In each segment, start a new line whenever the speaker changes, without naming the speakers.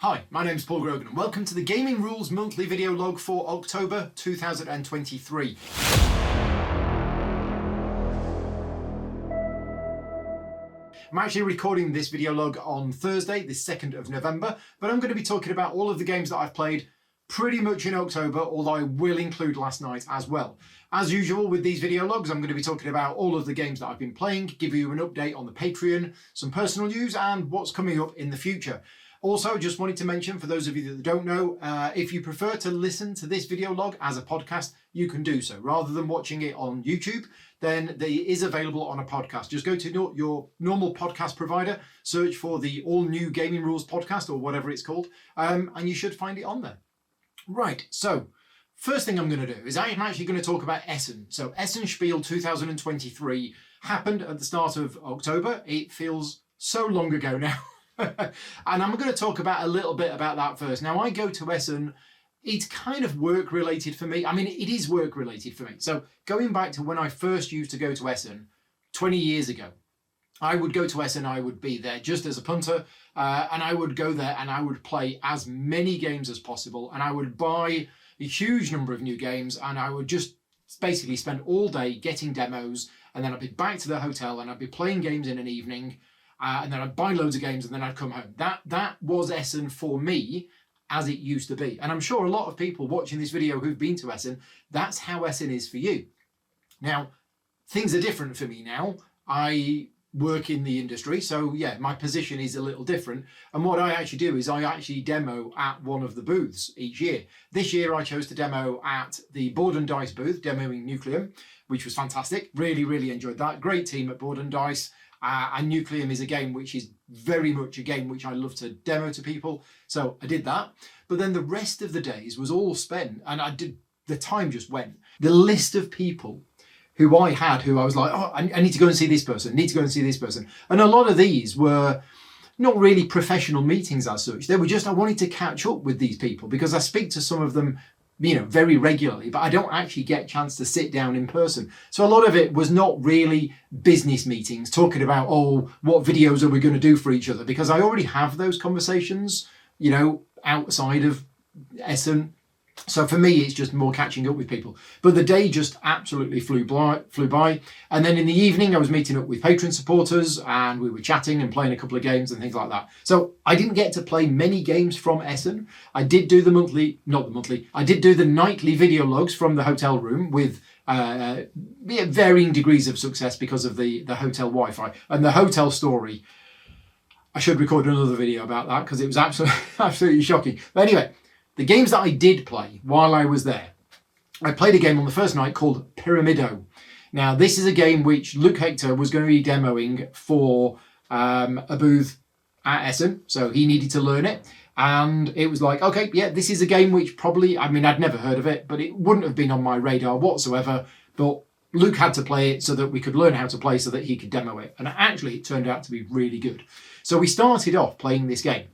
Hi, my name's Paul Grogan and welcome to the Gaming Rules monthly video log for October 2023. I'm actually recording this video log on Thursday, the 2nd of November, but I'm going to be talking about all of the games that I've played pretty much in October, although I will include last night as well. As usual with these video logs, I'm going to be talking about all of the games that I've been playing, give you an update on the Patreon, some personal news and what's coming up in the future. Also, just wanted to mention, for those of you that don't know, if you prefer to listen to this video log as a podcast, you can do so. Rather than watching it on YouTube, then it is available on a podcast. Just go to your normal podcast provider, search for the All New Gaming Rules podcast or whatever it's called, and you should find it on there. Right, so first thing I'm going to do is I'm actually going to talk about Essen. So Essen Spiel 2023 happened at the start of October. It feels so long ago now. And I'm going to talk about a little bit about that first. Now, I go to Essen, it's kind of work related for me. I mean, it is work related for me. So going back to when I first used to go to Essen 20 years ago, I would go to Essen, I would be there just as a punter, and I would go there and I would play as many games as possible. And I would buy a huge number of new games and I would just basically spend all day getting demos. And then I'd be back to the hotel and I'd be playing games in an evening. And then I'd buy loads of games and then I'd come home. That was Essen for me as it used to be. And I'm sure a lot of people watching this video who've been to Essen, that's how Essen is for you. Now, things are different for me now. I work in the industry, so yeah, my position is a little different. And what I actually do is I actually demo at one of the booths each year. This year I chose to demo at the Board and Dice booth, demoing Nucleum, which was fantastic. Really, really enjoyed that. Great team at Board and Dice. And Nucleum is a game which is very much a game which I love to demo to people. So I did that. But then the rest of the days was all spent, and the time just went. The list of people who I was like, oh, I need to go and see this person, need to go and see this person. And a lot of these were not really professional meetings as such. They were just, I wanted to catch up with these people because I speak to some of them, very regularly, but I don't actually get a chance to sit down in person. So a lot of it was not really business meetings talking about, oh, what videos are we going to do for each other? Because I already have those conversations, outside of Essen. So for me, it's just more catching up with people. But the day just absolutely flew by. And then in the evening, I was meeting up with Patreon supporters and we were chatting and playing a couple of games and things like that. So I didn't get to play many games from Essen. I did do I did do the nightly video logs from the hotel room with varying degrees of success because of the hotel Wi-Fi and the hotel story. I should record another video about that because it was absolutely shocking. But anyway, the games that I did play while I was there, I played a game on the first night called Pyramido. Now, this is a game which Luke Hector was going to be demoing for a booth at Essen, so he needed to learn it. And it was like, okay, yeah, this is a game which probably, I'd never heard of it, but it wouldn't have been on my radar whatsoever. But Luke had to play it so that we could learn how to play so that he could demo it. And actually, it turned out to be really good. So we started off playing this game.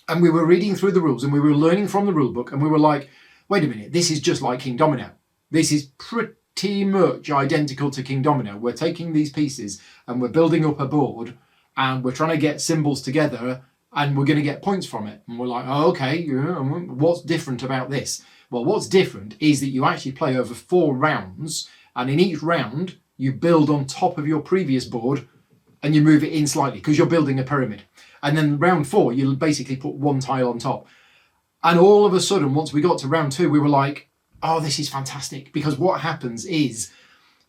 And we were reading through the rules and we were learning from the rule book and we were like, wait a minute, this is just like King Domino. This is pretty much identical to King Domino. We're taking these pieces and we're building up a board and we're trying to get symbols together and we're going to get points from it. And we're like, oh, okay, what's different about this? Well, what's different is that you actually play over 4 rounds and in each round you build on top of your previous board and you move it in slightly because you're building a pyramid. And then round 4, you'll basically put 1 tile on top. And all of a sudden, once we got to round 2, we were like, oh, this is fantastic. Because what happens is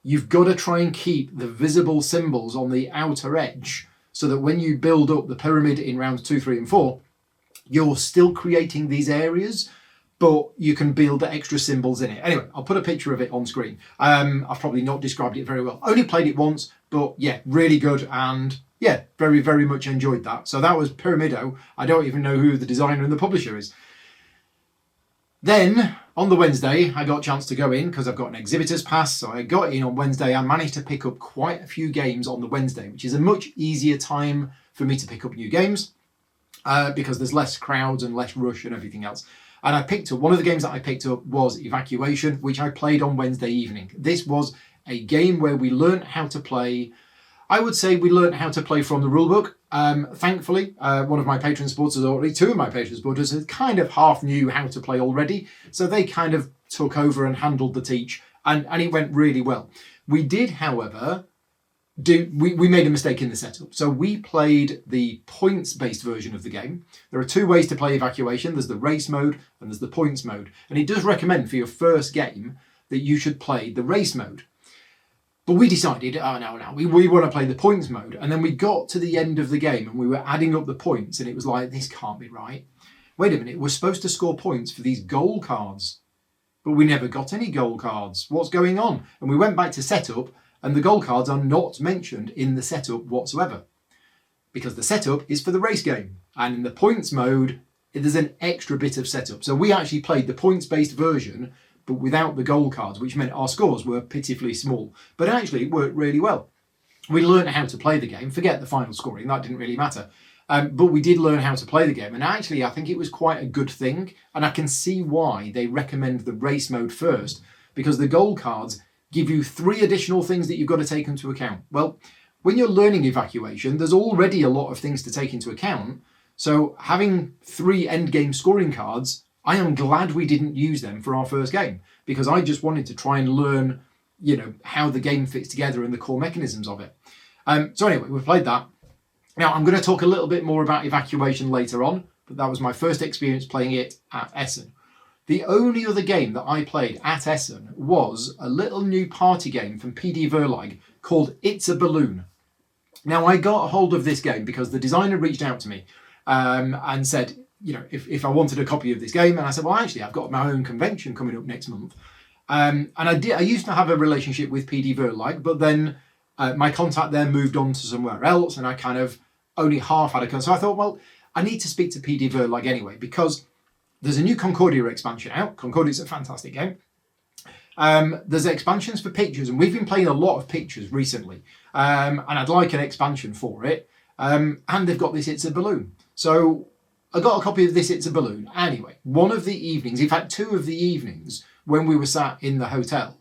you've got to try and keep the visible symbols on the outer edge so that when you build up the pyramid in rounds 2, 3 and 4, you're still creating these areas, but you can build the extra symbols in it. Anyway, I'll put a picture of it on screen. I've probably not described it very well. Only played it once, but yeah, really good. And yeah, very, very much enjoyed that. So that was Pyramido. I don't even know who the designer and the publisher is. Then on the Wednesday, I got a chance to go in because I've got an exhibitor's pass. So I got in on Wednesday. I managed to pick up quite a few games on the Wednesday, which is a much easier time for me to pick up new games because there's less crowds and less rush and everything else. And I picked up, one of the games that I picked up was Evacuation, which I played on Wednesday evening. This was a game where we learned how to play I would say we learned how to play from the rulebook. Thankfully, one of my patron supporters, or two of my patron supporters, had kind of half knew how to play already. So they kind of took over and handled the teach, and it went really well. We did, however, we made a mistake in the setup. So we played the points-based version of the game. There are two ways to play Evacuation. There's the race mode and there's the points mode. And it does recommend for your first game that you should play the race mode. But we decided, oh no, we want to play the points mode. And then we got to the end of the game and we were adding up the points and it was like, this can't be right. Wait a minute, we're supposed to score points for these goal cards. But we never got any goal cards. What's going on? And we went back to setup and the goal cards are not mentioned in the setup whatsoever. Because the setup is for the race game. And in the points mode, there's an extra bit of setup. So we actually played the points-based version but without the goal cards, which meant our scores were pitifully small. But actually, it worked really well. We learned how to play the game. Forget the final scoring, that didn't really matter. But we did learn how to play the game. And actually, I think it was quite a good thing. And I can see why they recommend the race mode first, because the goal cards give you 3 additional things that you've got to take into account. Well, when you're learning Evacuation, there's already a lot of things to take into account. So having 3 endgame scoring cards, I am glad we didn't use them for our first game, because I just wanted to try and learn, how the game fits together and the core mechanisms of it. So anyway, we've played that. Now, I'm going to talk a little bit more about Evacuation later on, but that was my first experience playing it at Essen. The only other game that I played at Essen was a little new party game from PD Verlag called It's a Balloon. Now, I got a hold of this game because the designer reached out to me and said, if I wanted a copy of this game. And I said, well, actually, I've got my own convention coming up next month. And I used to have a relationship with PD Verlag, but then my contact there moved on to somewhere else, and I kind of only half had a contact. So I thought, well, I need to speak to PD Verlag anyway, because there's a new Concordia expansion out. Concordia's a fantastic game. There's expansions for pictures, and we've been playing a lot of pictures recently. And I'd like an expansion for it. And they've got this It's a Balloon. So I got a copy of this It's a Balloon. Anyway, one of the evenings, in fact, 2 of the evenings when we were sat in the hotel,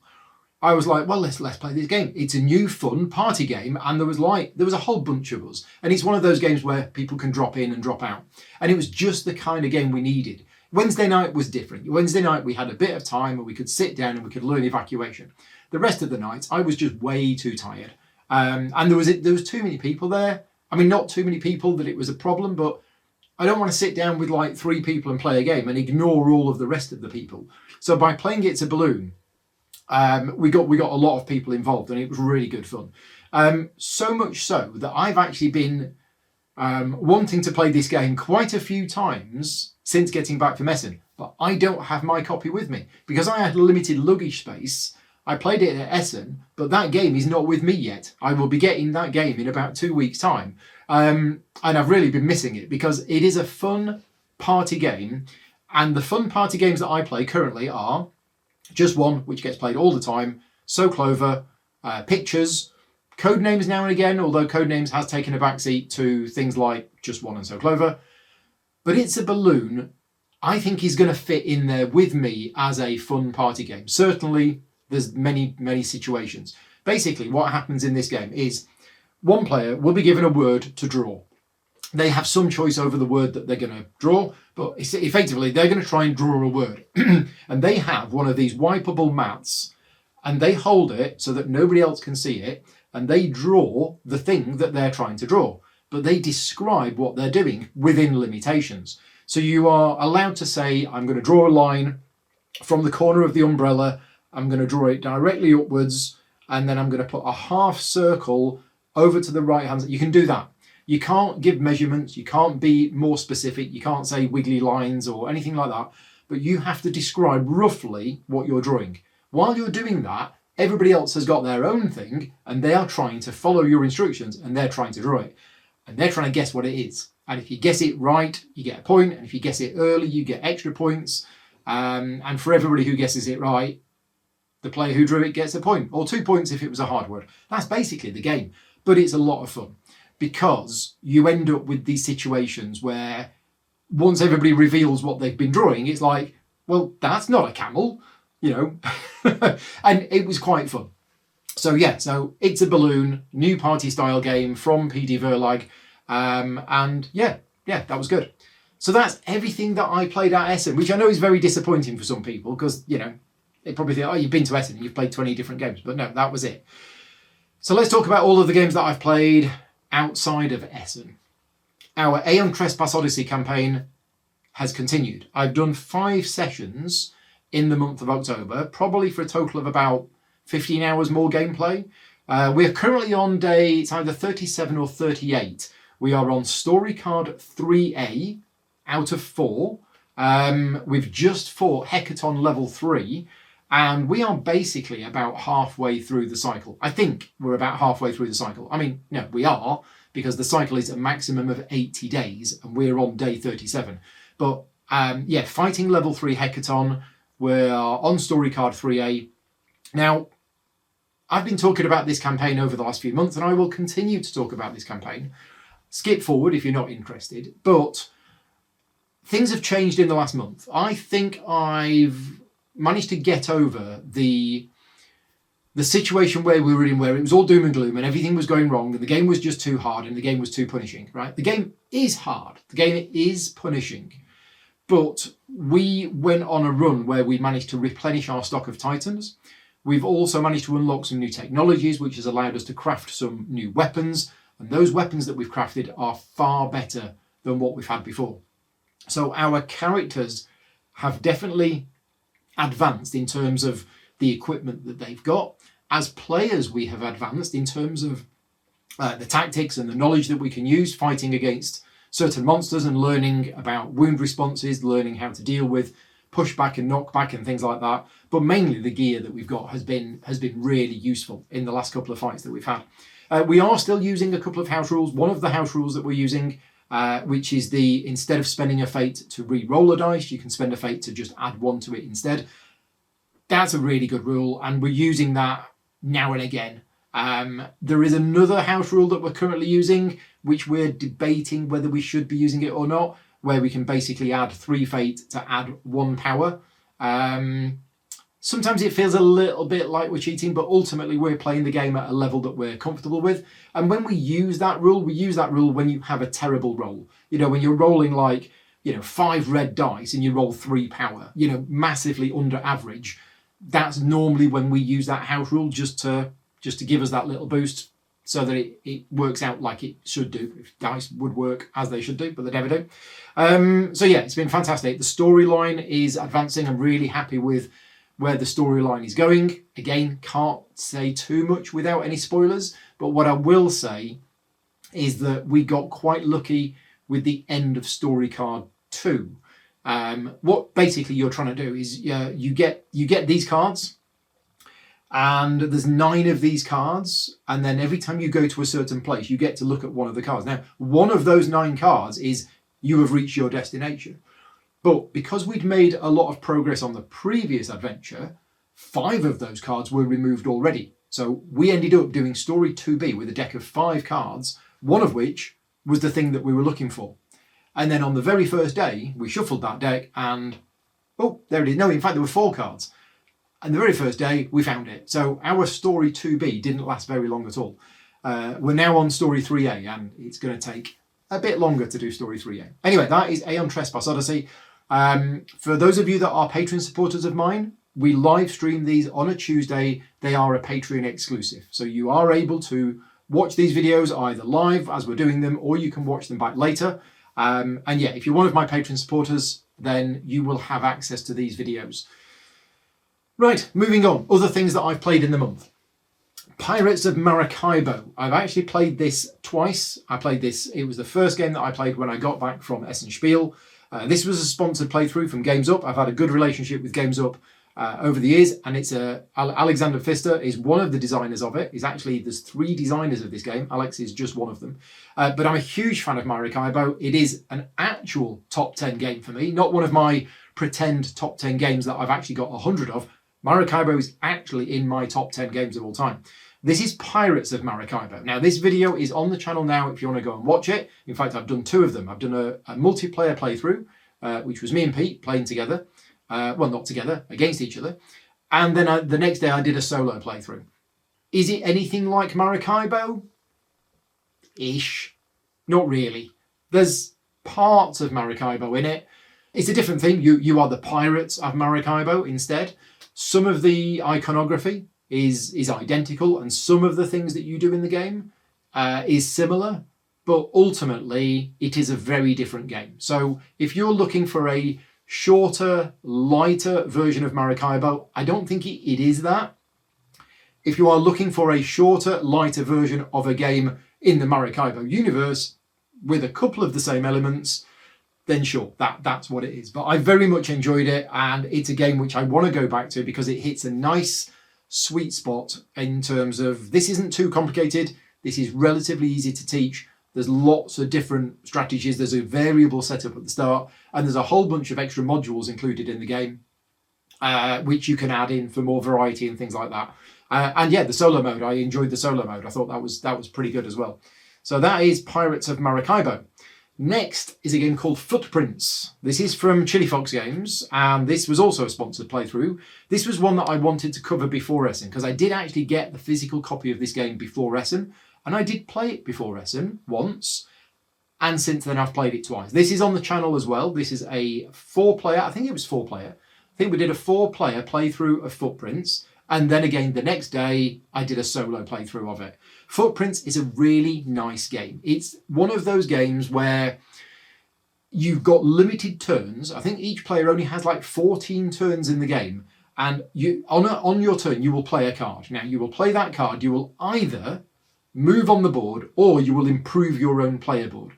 I was like, well, let's play this game. It's a new fun party game. And there was a whole bunch of us. And it's one of those games where people can drop in and drop out. And it was just the kind of game we needed. Wednesday night was different. Wednesday night we had a bit of time and we could sit down and we could learn Evacuation. The rest of the nights I was just way too tired. And there was too many people there. I mean, not too many people that it was a problem, but I don't want to sit down with like 3 people and play a game and ignore all of the rest of the people. So by playing It's a Balloon, we got a lot of people involved, and it was really good fun. So much so that I've actually been wanting to play this game quite a few times since getting back from Essen, but I don't have my copy with me because I had limited luggage space. I played it at Essen, but that game is not with me yet. I will be getting that game in about 2 weeks' time. And I've really been missing it because it is a fun party game. And the fun party games that I play currently are Just One, which gets played all the time, So Clover, Pictures, Codenames now and again, although Codenames has taken a backseat to things like Just One and So Clover. But It's a Balloon, I think, is going to fit in there with me as a fun party game. Certainly, there's many, many situations. Basically, what happens in this game is one player will be given a word to draw. They have some choice over the word that they're going to draw, but effectively, they're going to try and draw a word. And they have one of these wipeable mats, and they hold it so that nobody else can see it, and they draw the thing that they're trying to draw. But they describe what they're doing within limitations. So you are allowed to say, I'm going to draw a line from the corner of the umbrella, I'm going to draw it directly upwards, and then I'm going to put a half circle over to the right hand side. You can do that. You can't give measurements, you can't be more specific, you can't say wiggly lines or anything like that, but you have to describe roughly what you're drawing. While you're doing that, everybody else has got their own thing, and they are trying to follow your instructions, and they're trying to draw it. And they're trying to guess what it is. And if you guess it right, you get a point. And if you guess it early, you get extra points. And for everybody who guesses it right, the player who drew it gets a point, or 2 points if it was a hard word. That's basically the game. But it's a lot of fun because you end up with these situations where once everybody reveals what they've been drawing, it's like, well, that's not a camel, And it was quite fun. So yeah, so It's a Balloon, new party style game from PD Verlag. And yeah, that was good. So that's everything that I played at Essen, which I know is very disappointing for some people because, you know, they probably think, oh, you've been to Essen, you've played 20 different games. But no, that was it. So let's talk about all of the games that I've played outside of Essen. Our Aeon Trespass Odyssey campaign has continued. I've done 5 sessions in the month of October, probably for a total of about 15 hours more gameplay. We're currently on day, it's either 37 or 38. We are on story card 3A out of 4. We've just fought Hecaton level 3, and we are basically about halfway through the cycle. I think we're about halfway through the cycle. I mean, no, we are, because the cycle is a maximum of 80 days, and we're on day 37. But yeah, fighting level 3 Hecaton, we're on story card 3A. Now, I've been talking about this campaign over the last few months, and I will continue to talk about this campaign. Skip forward if you're not interested, but things have changed in the last month. I think I've managed to get over the situation where we were in, where it was all doom and gloom and everything was going wrong and the game was just too hard and the game was too punishing, right? The game is hard. The game is punishing. But we went on a run where we managed to replenish our stock of Titans. We've also managed to unlock some new technologies, which has allowed us to craft some new weapons. And those weapons that we've crafted are far better than what we've had before. So our characters have definitely advanced in terms of the equipment that they've got. As players, we have advanced in terms of the tactics and the knowledge that we can use fighting against certain monsters and learning about wound responses, learning how to deal with pushback and knockback and things like that. But mainly the gear that we've got has been really useful in the last couple of fights that we've had. We are still using a couple of house rules. One of the house rules that we're using, which is the instead of spending a fate to re-roll a dice, you can spend a fate to just add 1 to it instead. That's a really good rule, and we're using that now and again. There is another house rule that we're currently using, which we're debating whether we should be using it or not, where we can basically add 3 fate to add 1 power. Sometimes it feels a little bit like we're cheating, but ultimately we're playing the game at a level that we're comfortable with. And when we use that rule when you have a terrible roll. You know, when you're rolling like, 5 red dice and you roll 3 power, massively under average. That's normally when we use that house rule just to give us that little boost so that it works out like it should do. If dice would work as they should do, but they never do. So yeah, it's been fantastic. The storyline is advancing. I'm really happy with where the storyline is going. Again, can't say too much without any spoilers, but what I will say is that we got quite lucky with the end of story card 2. What basically you're trying to do is you get these cards, and there's 9 of these cards, and then every time you go to a certain place you get to look at one of the cards. Now, one of those 9 cards is you have reached your destination. But because we'd made a lot of progress on the previous adventure, 5 of those cards were removed already. So we ended up doing story 2B with a deck of 5 cards, one of which was the thing that we were looking for. And then on the very first day, we shuffled that deck and, oh, there it is. No, in fact, there were 4 cards. And the very first day, we found it. So our story 2B didn't last very long at all. We're now on story 3A, and it's going to take a bit longer to do story 3A. Anyway, that is Aeon Trespass Odyssey. For those of you that are Patreon supporters of mine, we live stream these on a Tuesday. They are a Patreon exclusive. So you are able to watch these videos either live as we're doing them, or you can watch them back later. And yeah, if you're one of my Patreon supporters, then you will have access to these videos. Right, moving on. Other things that I've played in the month. Pirates of Maracaibo. I've actually played this twice. I played this, it was the first game that I played when I got back from Essen Spiel. This was a sponsored playthrough from Games Up. I've had a good relationship with Games Up over the years, and it's Alexander Pfister is one of the designers of it. There's 3 designers of this game. Alex is just one of them. But I'm a huge fan of Maracaibo. It is an actual top 10 game for me, not one of my pretend top 10 games that I've actually got 100 of. Maracaibo is actually in my top 10 games of all time. This is Pirates of Maracaibo. Now, this video is on the channel now if you want to go and watch it. In fact, I've done 2 of them. I've done a multiplayer playthrough, which was me and Pete playing together. Well, not together, against each other. And then the next day I did a solo playthrough. Is it anything like Maracaibo? Ish. Not really. There's parts of Maracaibo in it. It's a different thing. You are the pirates of Maracaibo instead. Some of the iconography is identical, and some of the things that you do in the game is similar, but ultimately it is a very different game. So if you're looking for a shorter, lighter version of Maracaibo, I don't think it is that. If you are looking for a shorter, lighter version of a game in the Maracaibo universe with a couple of the same elements, then sure, that's what it is. But I very much enjoyed it, and it's a game which I want to go back to because it hits a nice sweet spot in terms of this isn't too complicated, this is relatively easy to teach, there's lots of different strategies, there's a variable setup at the start, and there's a whole bunch of extra modules included in the game, which you can add in for more variety and things like that. And yeah, the solo mode, I enjoyed the solo mode. I thought that was pretty good as well. So that is Pirates of Maracaibo. Next is a game called Footprints. This is from Chili Fox Games, and this was also a sponsored playthrough. This was one that I wanted to cover before Essen, because I did actually get the physical copy of this game before Essen, and I did play it before Essen once, and since then I've played it twice. This is on the channel as well. This is a 4-player, I think it was 4-player. I think we did a 4-player playthrough of Footprints, and then again the next day I did a solo playthrough of it. Footprints is a really nice game. It's one of those games where you've got limited turns. I think each player only has like 14 turns in the game, and you on your turn you will play a card. Now you will play that card, you will either move on the board or you will improve your own player board.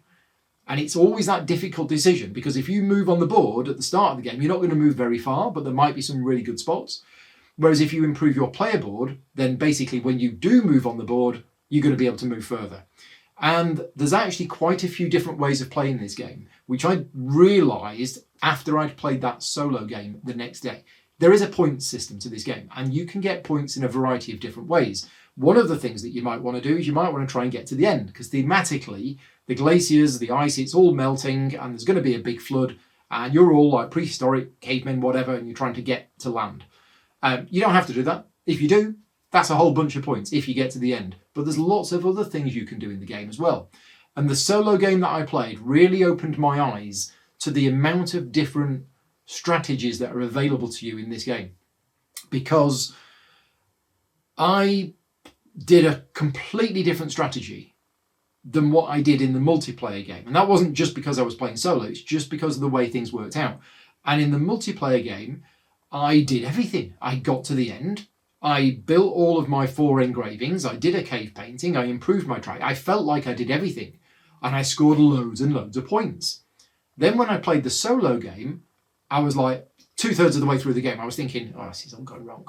And it's always that difficult decision, because if you move on the board at the start of the game, you're not going to move very far, but there might be some really good spots. Whereas if you improve your player board, then basically when you do move on the board, you're going to be able to move further. And there's actually quite a few different ways of playing this game, which I realised after I'd played that solo game the next day. There is a points system to this game, and you can get points in a variety of different ways. One of the things that you might want to do is you might want to try and get to the end, because thematically, the glaciers, the ice, it's all melting, and there's going to be a big flood, and you're all like prehistoric cavemen, whatever, and you're trying to get to land. You don't have to do that. If you do, that's a whole bunch of points if you get to the end. But there's lots of other things you can do in the game as well. And the solo game that I played really opened my eyes to the amount of different strategies that are available to you in this game. Because I did a completely different strategy than what I did in the multiplayer game. And that wasn't just because I was playing solo, it's just because of the way things worked out. And in the multiplayer game, I did everything. I got to the end. I built all of my 4 engravings. I did a cave painting. I improved my track. I felt like I did everything. And I scored loads and loads of points. Then when I played the solo game, I was like 2/3 of the way through the game. I was thinking, oh, this is all going wrong.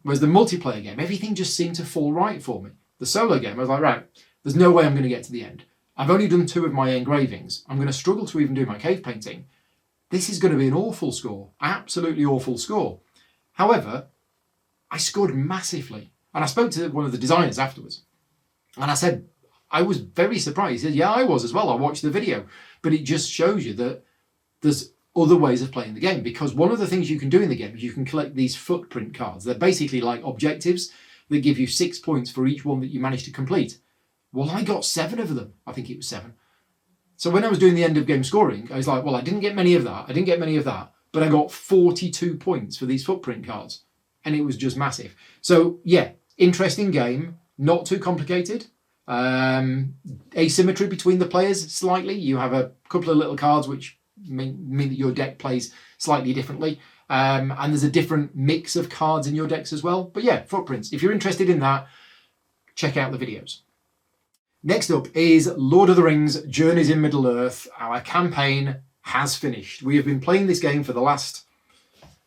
Whereas the multiplayer game, everything just seemed to fall right for me. The solo game, I was like, right, there's no way I'm going to get to the end. I've only done 2 of my engravings. I'm going to struggle to even do my cave painting. This is going to be an awful score, absolutely awful score. However, I scored massively. And I spoke to one of the designers afterwards. And I said, I was very surprised. He said, yeah, I was as well. I watched the video. But it just shows you that there's other ways of playing the game. Because one of the things you can do in the game is you can collect these footprint cards. They're basically like objectives that give you 6 points for each one that you manage to complete. Well, I got 7 of them. I think it was 7. So when I was doing the end of game scoring, I was like, well, I didn't get many of that. But I got 42 points for these footprint cards. And it was just massive. So yeah, interesting game, not too complicated. Asymmetry between the players slightly. You have a couple of little cards which mean that your deck plays slightly differently. And there's a different mix of cards in your decks as well. But yeah, Footprints. If you're interested in that, check out the videos. Next up is Lord of the Rings Journeys in Middle-earth. Our campaign has finished. We have been playing this game for the last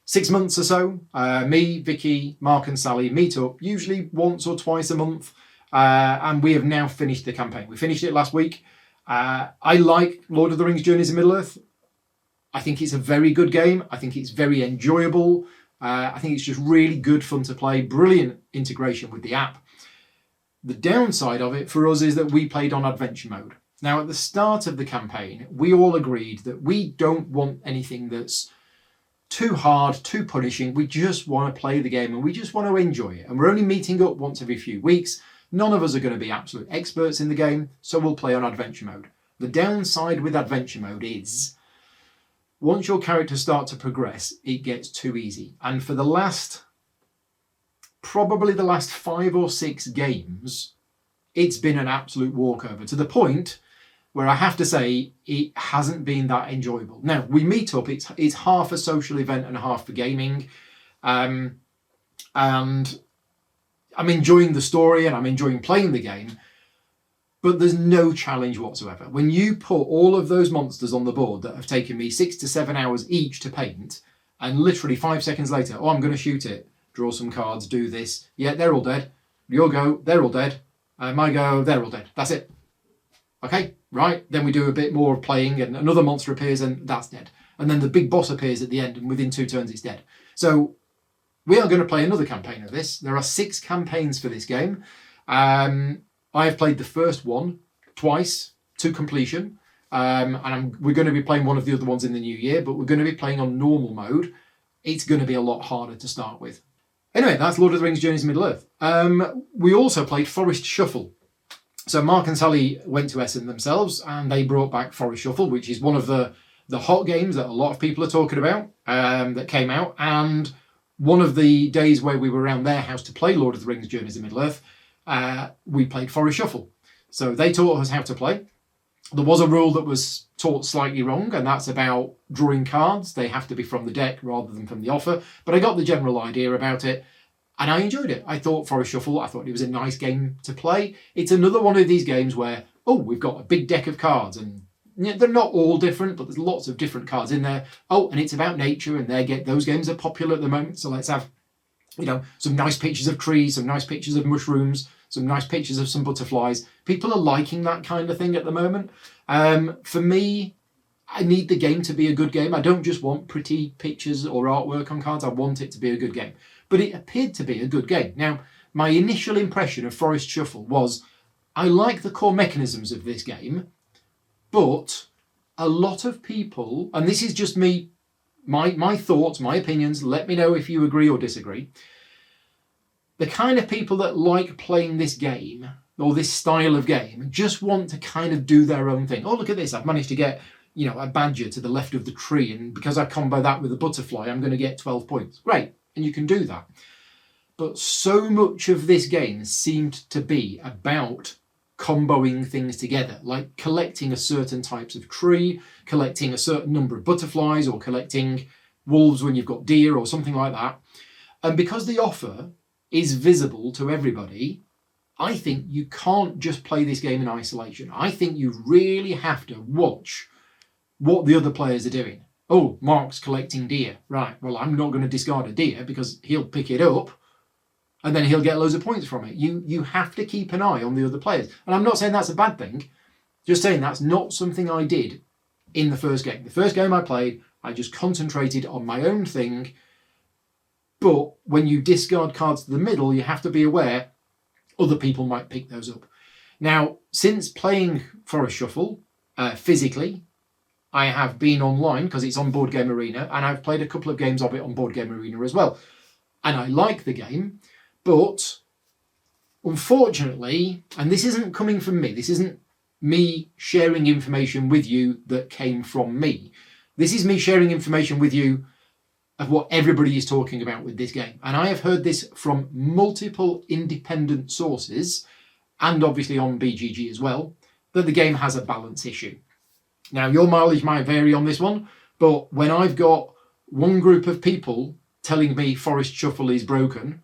6 months or so. Me, Vicky, Mark and Sally meet up usually once or twice a month, and we have now finished the campaign. We finished it last week. I like Lord of the Rings Journeys in Middle-earth. I think it's a very good game. I think it's very enjoyable. I think it's just really good fun to play. Brilliant integration with the app. The downside of it for us is that we played on adventure mode. Now, at the start of the campaign, we all agreed that we don't want anything that's too hard, too punishing. We just want to play the game and we just want to enjoy it. And we're only meeting up once every few weeks. None of us are going to be absolute experts in the game, so we'll play on adventure mode. The downside with adventure mode is once your characters start to progress, it gets too easy. And for probably the last 5 or 6 games, it's been an absolute walkover, to the point where I have to say it hasn't been that enjoyable. Now, we meet up, it's half a social event and half for gaming. And I'm enjoying the story and I'm enjoying playing the game, but there's no challenge whatsoever. When you put all of those monsters on the board that have taken me 6 to 7 hours each to paint, and literally 5 seconds later, oh, I'm going to shoot it, draw some cards, do this. Yeah, they're all dead. Your go, they're all dead. My go, they're all dead. That's it. Okay, right. Then we do a bit more playing and another monster appears and that's dead. And then the big boss appears at the end and within 2 turns it's dead. So we are going to play another campaign of this. There are 6 campaigns for this game. I have played the first one twice to completion. We're going to be playing one of the other ones in the new year, but we're going to be playing on normal mode. It's going to be a lot harder to start with. Anyway, that's Lord of the Rings Journeys to Middle-earth. We also played Forest Shuffle. So Mark and Sally went to Essen themselves and they brought back Forest Shuffle, which is one of the hot games that a lot of people are talking about, that came out. And one of the days where we were around their house to play Lord of the Rings Journeys to Middle-earth, we played Forest Shuffle. So they taught us how to play. There was a rule that was taught slightly wrong, and that's about drawing cards. They have to be from the deck rather than from the offer. But I got the general idea about it, and I enjoyed it. I thought Forest Shuffle, I thought it was a nice game to play. It's another one of these games where, oh, we've got a big deck of cards, and they're not all different, but there's lots of different cards in there. Oh, and it's about nature, and those games are popular at the moment. So let's have, some nice pictures of trees, some nice pictures of mushrooms, some nice pictures of some butterflies. People are liking that kind of thing at the moment. For me, I need the game to be a good game. I don't just want pretty pictures or artwork on cards. I want it to be a good game. But it appeared to be a good game. Now, my initial impression of Forest Shuffle was, I like the core mechanisms of this game, but a lot of people, and this is just me, my thoughts, my opinions, let me know if you agree or disagree. The kind of people that like playing this game, or this style of game, just want to kind of do their own thing. Oh, look at this, I've managed to get, a badger to the left of the tree, and because I combo that with a butterfly, I'm going to get 12 points. Great, and you can do that. But so much of this game seemed to be about comboing things together, like collecting a certain types of tree, collecting a certain number of butterflies, or collecting wolves when you've got deer, or something like that. And because the offer is visible to everybody, I think you can't just play this game in isolation. I think you really have to watch what the other players are doing. Oh, Mark's collecting deer. Right, well, I'm not going to discard a deer because he'll pick it up and then he'll get loads of points from it. You have to keep an eye on the other players. And I'm not saying that's a bad thing, just saying that's not something I did in the first game. The first game I played, I just concentrated on my own thing. But when you discard cards to the middle, you have to be aware other people might pick those up. Now, since playing Forest Shuffle physically, I have been online because it's on Board Game Arena, and I've played a couple of games of it on Board Game Arena as well. And I like the game, but unfortunately, and this isn't coming from me, this isn't me sharing information with you that came from me. This is me sharing information with you of what everybody is talking about with this game. And I have heard this from multiple independent sources, and obviously on BGG as well, that the game has a balance issue. Now, your mileage might vary on this one, but when I've got one group of people telling me Forest Shuffle is broken,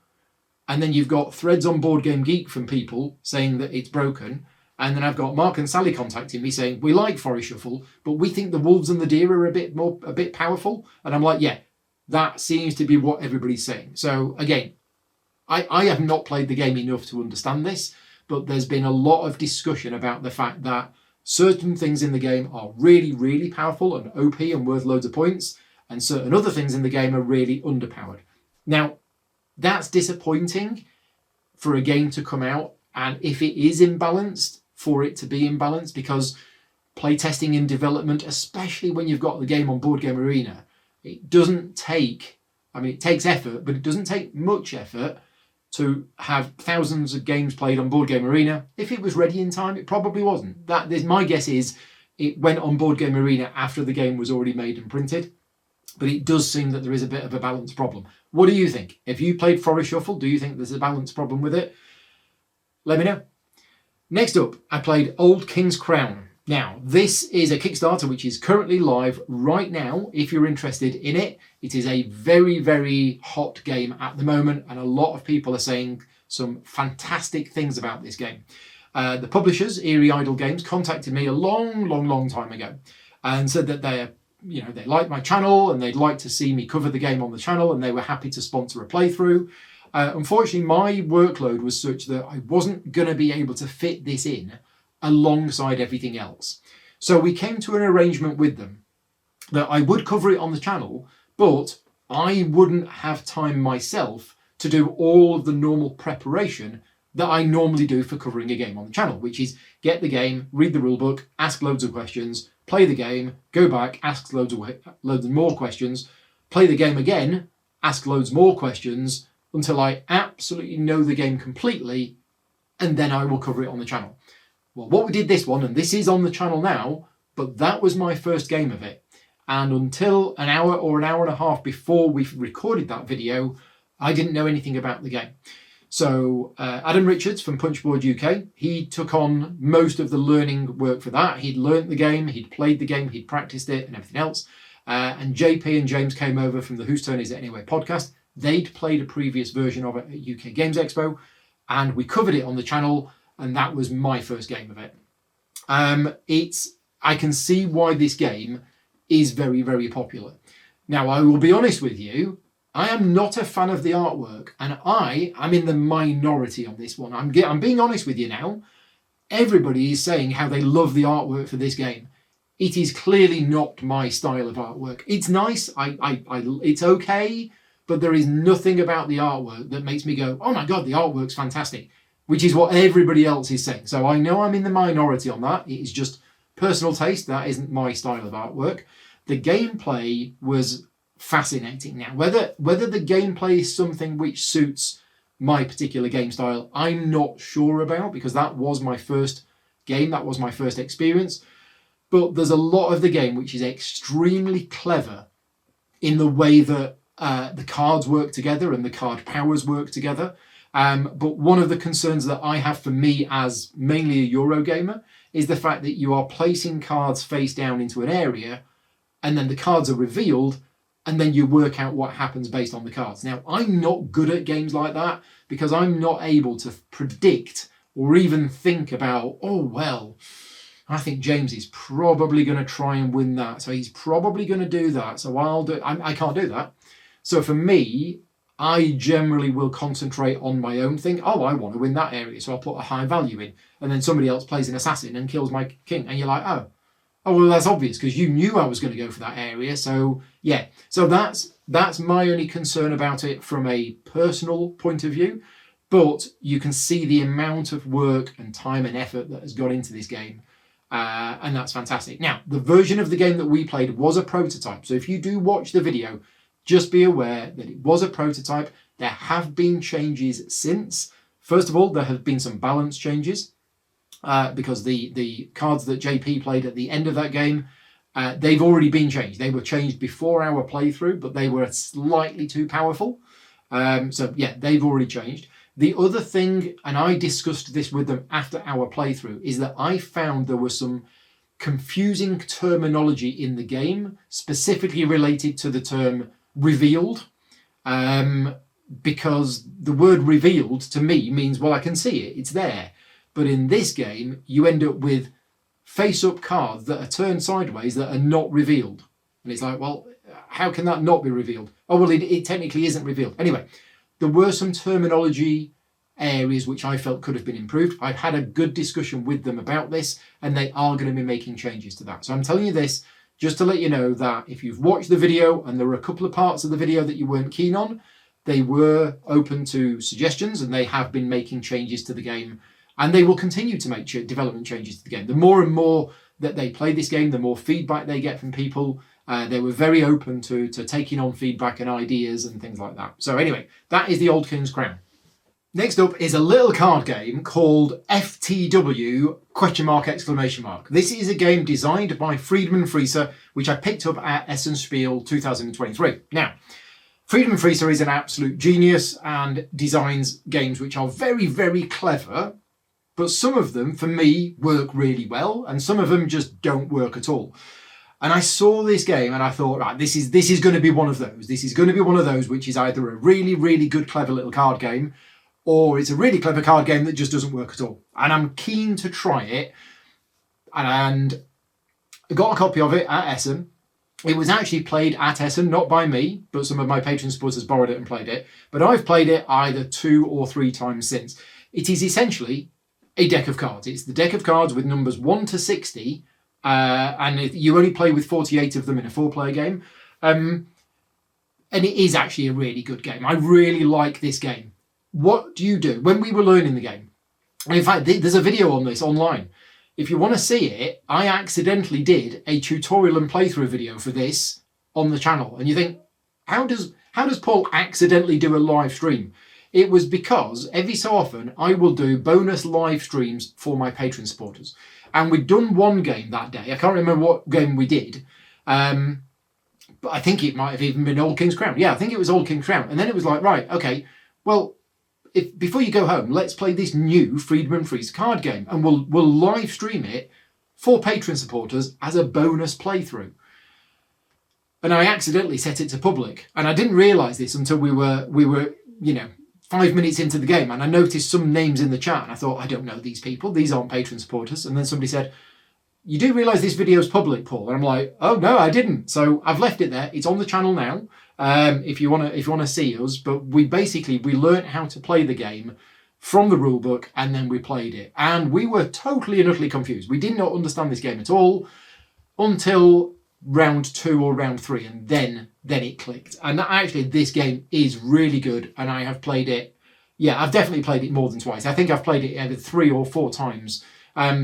and then you've got threads on Board Game Geek from people saying that it's broken, and then I've got Mark and Sally contacting me saying, we like Forest Shuffle, but we think the wolves and the deer are a bit powerful. And I'm like, yeah, that seems to be what everybody's saying. So again, I have not played the game enough to understand this, but there's been a lot of discussion about the fact that certain things in the game are really, really powerful and OP and worth loads of points, and certain other things in the game are really underpowered. Now, that's disappointing for a game to come out, and if it is imbalanced, for it to be imbalanced, because playtesting in development, especially when you've got the game on Board Game Arena, It doesn't take, it takes effort, but it doesn't take much effort to have thousands of games played on Board Game Arena. If it was ready in time, it probably wasn't. My guess is it went on Board Game Arena after the game was already made and printed. But it does seem that there is a bit of a balance problem. What do you think? If you played Forest Shuffle, do you think there's a balance problem with it? Let me know. Next up, I played Old King's Crown. Now, this is a Kickstarter which is currently live right now. If you're interested in it, it is a very, very hot game at the moment, and a lot of people are saying some fantastic things about this game. The publishers, Eerie Idle Games, contacted me a long time ago and said that they like my channel and they'd like to see me cover the game on the channel, and they were happy to sponsor a playthrough. Unfortunately, my workload was such that I wasn't going to be able to fit this in alongside everything else. So we came to an arrangement with them that I would cover it on the channel, but I wouldn't have time myself to do all of the normal preparation that I normally do for covering a game on the channel, which is get the game, read the rulebook, ask loads of questions, play the game, go back, ask loads more questions, play the game again, ask loads more questions until I absolutely know the game completely, and then I will cover it on the channel. Well, what we did this one, and this is on the channel now, but that was my first game of it. And until an hour or an hour and a half before we recorded that video, I didn't know anything about the game. So Adam Richards from Punchboard UK, he took on most of the learning work for that. He'd learnt the game, he'd played the game, he'd practiced it and everything else. And JP and James came over from the Whose Turn Is It Anyway podcast. They'd played a previous version of it at UK Games Expo, and we covered it on the channel, and that was my first game of it. I can see why this game is very, very popular. Now, I will be honest with you, I am not a fan of the artwork, and I am in the minority on this one. I'm being honest with you now. Everybody is saying how they love the artwork for this game. It is clearly not my style of artwork. It's nice, it's okay, but there is nothing about the artwork that makes me go, oh my God, the artwork's fantastic, which is what everybody else is saying. So I know I'm in the minority on that. It is just personal taste. That isn't my style of artwork. The gameplay was fascinating. Now, whether the gameplay is something which suits my particular game style, I'm not sure about, because that was my first game, that was my first experience. But there's a lot of the game which is extremely clever in the way that the cards work together and the card powers work together. But one of the concerns that I have for me as mainly a Eurogamer is the fact that you are placing cards face down into an area, and then the cards are revealed, and then you work out what happens based on the cards. Now, I'm not good at games like that because I'm not able to predict or even think about, oh, well, I think James is probably going to try and win that, so he's probably going to do that, so I'll do it. I can't do that. So for me, I generally will concentrate on my own thing. Oh, I want to win that area, so I'll put a high value in. And then somebody else plays an assassin and kills my king. And you're like, oh well, that's obvious because you knew I was going to go for that area. So yeah, so that's my only concern about it from a personal point of view. But you can see the amount of work and time and effort that has gone into this game. And that's fantastic. Now, the version of the game that we played was a prototype. So if you do watch the video, just be aware that it was a prototype. There have been changes since. First of all, there have been some balance changes because the cards that JP played at the end of that game, they've already been changed. They were changed before our playthrough, but they were slightly too powerful. So yeah, they've already changed. The other thing, and I discussed this with them after our playthrough, is that I found there was some confusing terminology in the game, specifically related to the term revealed, because the word revealed to me means, well, I can see it, it's there. But in this game, you end up with face-up cards that are turned sideways that are not revealed. And it's like, well, how can that not be revealed? Oh, well, it technically isn't revealed. Anyway, there were some terminology areas which I felt could have been improved. I've had a good discussion with them about this, and they are going to be making changes to that. So I'm telling you this just to let you know that if you've watched the video and there were a couple of parts of the video that you weren't keen on, they were open to suggestions and they have been making changes to the game, and they will continue to make development changes to the game. The more and more that they play this game, the more feedback they get from people, They were very open to taking on feedback and ideas and things like that. So anyway, that is the Old King's Crown. Next up is a little card game called FTW ? This is a game designed by Friedemann Frieser, which I picked up at Essen Spiel 2023. Now, Friedemann Frieser is an absolute genius and designs games which are very, very clever, but some of them, for me, work really well, and some of them just don't work at all. And I saw this game and I thought, right, this is going to be one of those. This is going to be one of those which is either a really, really good, clever little card game, or it's a really clever card game that just doesn't work at all. And I'm keen to try it. And I got a copy of it at Essen. It was actually played at Essen, not by me, but some of my patron supporters borrowed it and played it. But I've played it either 2 or 3 times since. It is essentially a deck of cards. It's the deck of cards with numbers 1 to 60. And you only play with 48 of them in a 4-player game. And it is actually a really good game. I really like this game. What do you do? When we were learning the game, and in fact, there's a video on this online. If you want to see it, I accidentally did a tutorial and playthrough video for this on the channel. And you think, how does Paul accidentally do a live stream? It was because every so often I will do bonus live streams for my patron supporters. And we'd done one game that day. I can't remember what game we did. But I think it might have even been Old King's Crown. Yeah, I think it was Old King's Crown. And then it was like, right, okay, well, before you go home, let's play this new Friedemann Frieser card game, and we'll live stream it for patron supporters as a bonus playthrough. And I accidentally set it to public, and I didn't realise this until we were 5 minutes into the game, and I noticed some names in the chat, and I thought, I don't know these people, these aren't patron supporters. And then somebody said, you do realise this video is public, Paul? And I'm like, oh no, I didn't. So I've left it there. It's on the channel now. If you want to see us, but we learned how to play the game from the rule book, and then we played it, and we were totally and utterly confused. We did not understand this game at all until round 2 or round 3, and then it clicked. And actually, this game is really good, and I have played it. Yeah, I've definitely played it more than twice. I think I've played it either 3 or 4 times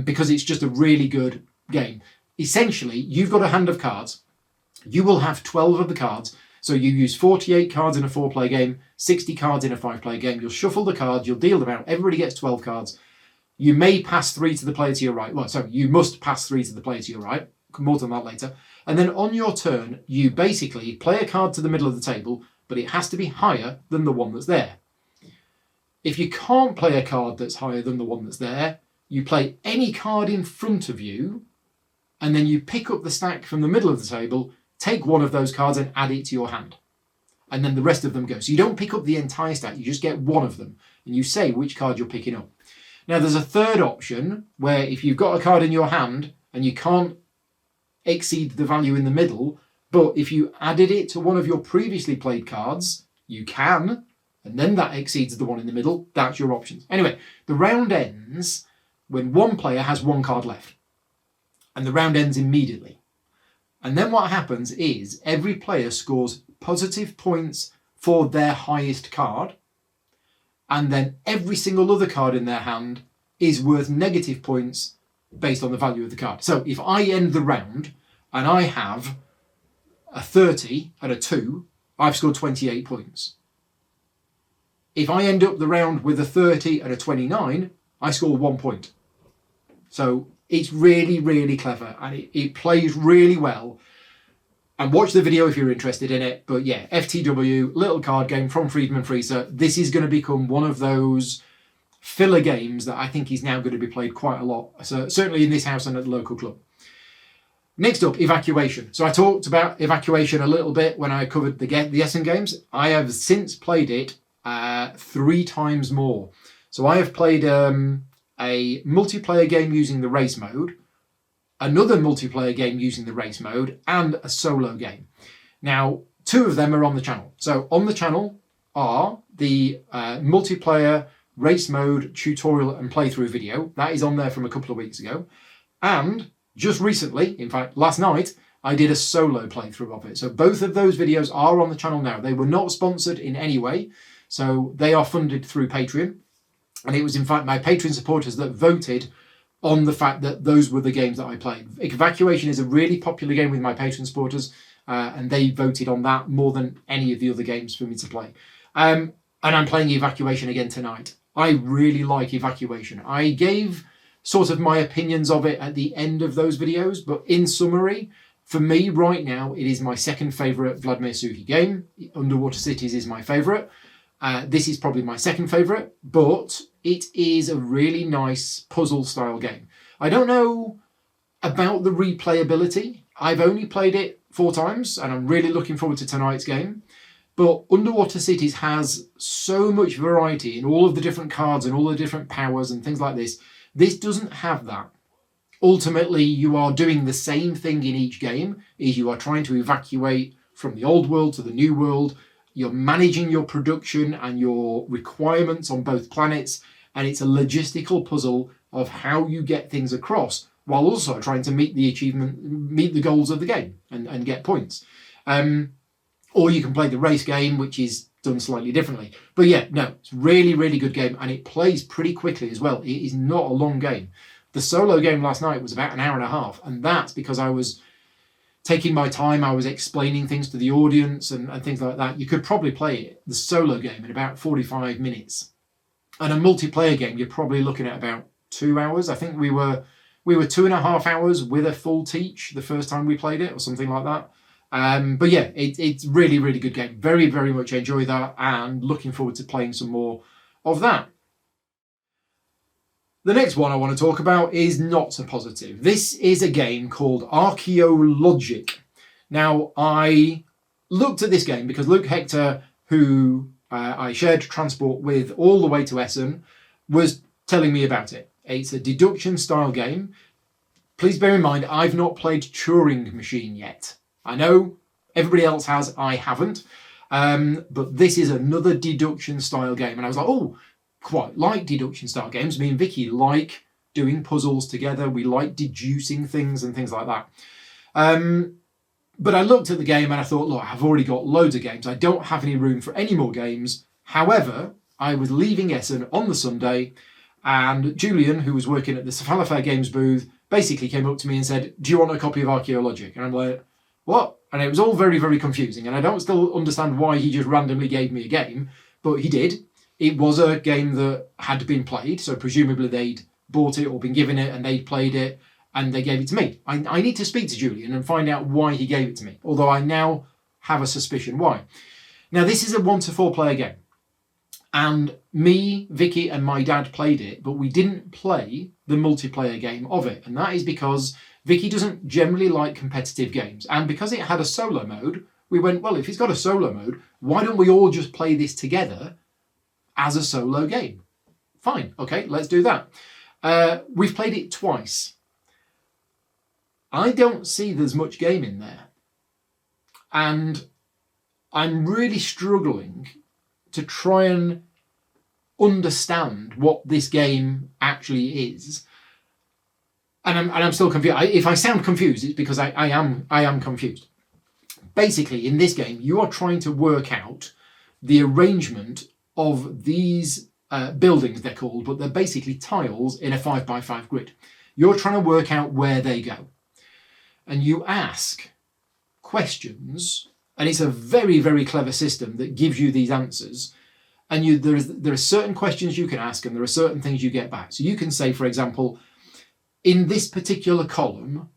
because it's just a really good game. Essentially, you've got a hand of cards. You will have 12 of the cards. So you use 48 cards in a 4-player game, 60 cards in a 5-player game. You'll shuffle the cards, you'll deal them out. Everybody gets 12 cards. You may pass 3 to the player to your right. Well, sorry, you must pass 3 to the player to your right. More than that later. And then on your turn, you basically play a card to the middle of the table, but it has to be higher than the one that's there. If you can't play a card that's higher than the one that's there, you play any card in front of you, and then you pick up the stack from the middle of the table, take one of those cards and add it to your hand. And then the rest of them go. So you don't pick up the entire stack, you just get one of them. And you say which card you're picking up. Now there's a third option where if you've got a card in your hand and you can't exceed the value in the middle, but if you added it to one of your previously played cards, you can, and then that exceeds the one in the middle. That's your options. Anyway, the round ends when one player has 1 card left. And the round ends immediately. And then what happens is every player scores positive points for their highest card. And then every single other card in their hand is worth negative points based on the value of the card. So if I end the round and I have a 30 and a 2, I've scored 28 points. If I end up the round with a 30 and a 29, I score 1 point. So it's really, really clever, and it plays really well. And watch the video if you're interested in it. But yeah, FTW, little card game from Friedemann Frieser. This is going to become one of those filler games that I think is now going to be played quite a lot. So certainly in this house and at the local club. Next up, Evacuation. So I talked about Evacuation a little bit when I covered the Essen games. I have since played it 3 times more. So I have played a multiplayer game using the race mode, another multiplayer game using the race mode, and a solo game. Now, 2 of them are on the channel. So on the channel are the multiplayer race mode tutorial and playthrough video. That is on there from a couple of weeks ago. And just recently, in fact, last night, I did a solo playthrough of it. So both of those videos are on the channel now. They were not sponsored in any way. So they are funded through Patreon. And it was, in fact, my Patreon supporters that voted on the fact that those were the games that I played. Evacuation is a really popular game with my Patreon supporters. and they voted on that more than any of the other games for me to play. And I'm playing Evacuation again tonight. I really like Evacuation. I gave sort of my opinions of it at the end of those videos, but in summary, for me right now, it is my second favourite Vladimir Suchy game. Underwater Cities is my favourite. This is probably my second favourite, but it is a really nice puzzle-style game. I don't know about the replayability. I've only played it 4 times, and I'm really looking forward to tonight's game. But Underwater Cities has so much variety in all of the different cards and all the different powers and things like this. This doesn't have that. Ultimately, you are doing the same thing in each game, is you are trying to evacuate from the old world to the new world. You're managing your production and your requirements on both planets, and it's a logistical puzzle of how you get things across while also trying to meet the goals of the game and get points. Or you can play the race game, which is done slightly differently. But yeah, no, it's really, really good game, and it plays pretty quickly as well. It is not a long game. The solo game last night was about an hour and a half, and that's because I was taking my time. I was explaining things to the audience and things like that. You could probably play the solo game in about 45 minutes. And a multiplayer game, you're probably looking at about 2 hours. I think we were 2.5 hours with a full teach the first time we played it, or something like that. But yeah, it's really, really good game. Very, very much enjoy that, and looking forward to playing some more of that. The next one I want to talk about is not so positive. This is a game called Archeologic. Now, I looked at this game because Luke Hector, who I shared transport with all the way to Essen, was telling me about it. It's a deduction style game. Please bear in mind, I've not played Turing Machine yet. I know everybody else has, I haven't. But this is another deduction style game. And I was like, oh, quite like deduction style games. Me and Vicky like doing puzzles together. We like deducing things and things like that. But I looked at the game and I thought, look, I've already got loads of games. I don't have any room for any more games. However, I was leaving Essen on the Sunday, and Julian, who was working at the Falafel Games booth, basically came up to me and said, do you want a copy of Archeologic? And I'm like, what? And it was all very, very confusing. And I don't still understand why he just randomly gave me a game, but he did. It was a game that had been played, so presumably they'd bought it or been given it and they'd played it and they gave it to me. I need to speak to Julian and find out why he gave it to me, although I now have a suspicion why. Now, this is a 1 to 4 player game. And me, Vicky and my dad played it, but we didn't play the multiplayer game of it. And that is because Vicky doesn't generally like competitive games. And because it had a solo mode, we went, well, if it's got a solo mode, why don't we all just play this together as a solo game? Fine, okay, let's do that. We've played it twice. I don't see there's much game in there. And I'm really struggling to try and understand what this game actually is. And I'm still confused. If I sound confused, it's because I am confused. Basically, in this game, you are trying to work out the arrangement of these buildings, they're called, but they're basically tiles in a 5x5 grid. You're trying to work out where they go. And you ask questions, and it's a very, very clever system that gives you these answers. And there are certain questions you can ask, and there are certain things you get back. So you can say, for example, in this particular column,